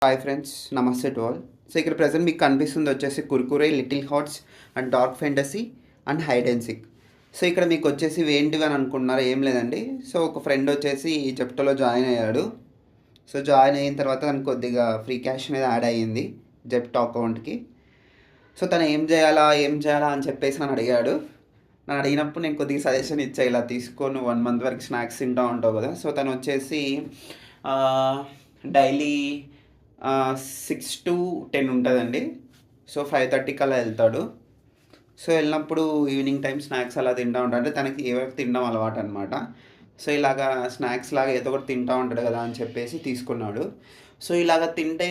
Hi friends, namaste to all. So ఇక్కడ present మీకు కనిపిస్తుంది వచ్చేసి Kurkure, little hearts and dark fantasy and hide and seek. So ఇక్కడ మీకు వచ్చేసి ఏంటివి అని అనుకుంటున్నారా? ఏం లేదండి. సో ఒక ఫ్రెండ్ వచ్చేసి జెప్టోలో జాయిన్ అయ్యాడు. సో జాయిన్ అయిన తర్వాత తనకు కొద్దిగా ఫ్రీ క్యాష్ అనేది యాడ్ అయ్యింది జెప్టో అకౌంట్కి. సో తను ఏం చేయాలా అని చెప్పేసి నన్ను అడిగాడు. నన్ను అడిగినప్పుడు నేను కొద్దిగా సజెషన్ ఇచ్చా, ఇలా తీసుకో, నువ్వు 1 మంత్ వరకు స్నాక్స్ తింటూ ఉంటావు కదా. సో తను వచ్చేసి డైలీ 6 to 10 ఉంటుందండి. సో 5:30కి అలా వెళ్తాడు. సో వెళ్ళినప్పుడు ఈవినింగ్ టైం స్నాక్స్ అలా తింటూ ఉంటాడు. అంటే తనకి ఏవో తినడం అలవాటు అనమాట. సో ఇలాగా స్నాక్స్ లాగా ఏదో ఒకటి తింటూ ఉంటాడు కదా అని చెప్పేసి తీసుకున్నాడు. సో ఇలాగ తింటే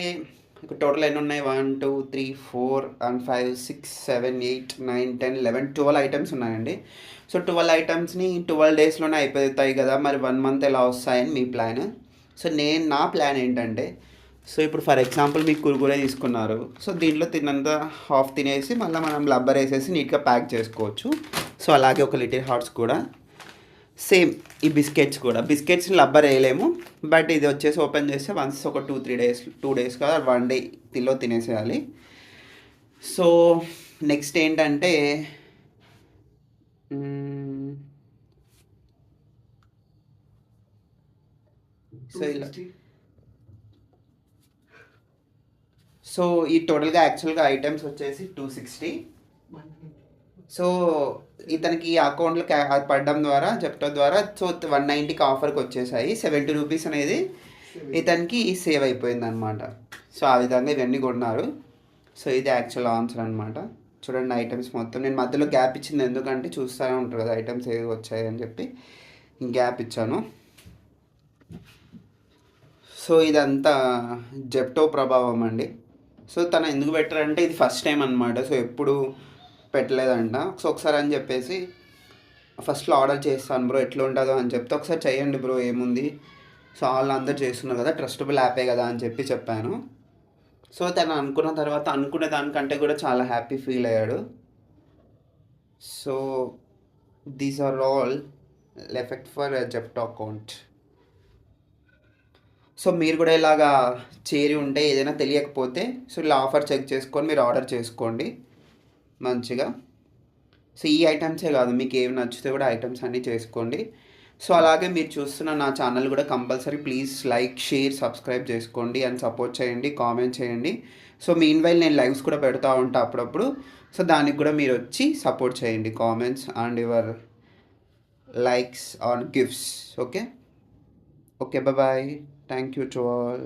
టోటల్ ఎన్ని ఉన్నాయి? 1, 2, 3, 4 and 5, 6, 7, 8, 9, 10, 11, 12 ఐటమ్స్ ఉన్నాయండి. సో 12 ఐటమ్స్ని 12 డేస్లోనే అయిపోతాయి కదా, మరి 1 మంత్ ఎలా వస్తాయని మీ ప్లాన్. సో నా ప్లాన్ ఏంటంటే, సో ఇప్పుడు ఫర్ ఎగ్జాంపుల్ మీకు కుర్కురే తీసుకున్నారు. సో దీంట్లో తిన్నంత హాఫ్ తినేసి మళ్ళీ మనం రబ్బర్ వేసేసి నీట్గా ప్యాక్ చేసుకోవచ్చు. సో అలాగే ఒక లిటిల్ హార్ట్స్ కూడా సేమ్. ఈ బిస్కెట్స్ని రబ్బర్ వేయలేము, బట్ ఇది వచ్చేసి ఓపెన్ చేస్తే వన్స్ ఒక 2 days కదా, 1 day తినేసేయాలి. సో నెక్స్ట్ ఏంటంటే సో ఇలా సో ఈ టోటల్గా యాక్చువల్గా ఐటమ్స్ వచ్చేసి 260. సో ఇతనికి ఈ అకౌంట్లో పడడం ద్వారా, జెప్టో ద్వారా, సో 190కి ఆఫర్కి వచ్చేసాయి. 70 రూపీస్ అనేది ఇతనికి సేవ్ అయిపోయింది అనమాట. సో ఆ విధంగా ఇవన్నీ కొన్నారు. సో ఇది యాక్చువల్ ఆన్సర్ అనమాట. చూడండి ఐటమ్స్ మొత్తం. నేను మధ్యలో గ్యాప్ ఇచ్చింది ఎందుకంటే చూస్తూనే ఉంటారు కదా ఐటమ్స్ ఏవి వచ్చాయి అని చెప్పి గ్యాప్ ఇచ్చాను. సో ఇదంతా జెప్టో ప్రభావం అండి. సో తను ఎందుకు పెట్టారంటే ఇది ఫస్ట్ టైం అనమాట. సో ఎప్పుడు పెట్టలేదంట. సో ఒకసారి అని చెప్పేసి ఫస్ట్లో ఆర్డర్ చేస్తాను బ్రో, ఎట్లా ఉంటుందో అని చెప్తే, ఒకసారి చేయండి బ్రో ఏముంది, సో అందరూ చేస్తున్నారు కదా, ట్రస్టబుల్ యాపే కదా అని చెప్పాను. సో తను అనుకునే దానికంటే కూడా చాలా హ్యాపీ ఫీల్ అయ్యాడు. So these are all effect for Zepto account. So మీరు కూడా ఇలాగా చేరి ఉంటే, ఏదైనా తెలియకపోతే సో ఇలా ఆఫర్ చెక్ చేసుకొని మీరు ఆర్డర్ చేసుకోండి మంచిగా. సో ఈ ఐటమ్సే కాదు, మీకు ఏమి నచ్చితే కూడా ఐటమ్స్ అన్నీ చేసుకోండి. సో అలాగే మీరు చూస్తున్న నా ఛానల్ కూడా compulsory please like, share, subscribe చేసుకోండి అండ్ సపోర్ట్ చేయండి, కామెంట్ చేయండి. సో మీన్వైల్ నేను లైవ్స్ కూడా పెడతా ఉంటా అప్పుడప్పుడు. సో దానికి కూడా మీరు వచ్చి సపోర్ట్ చేయండి, comments and your likes are gifts. Okay, bye. Thank you to all.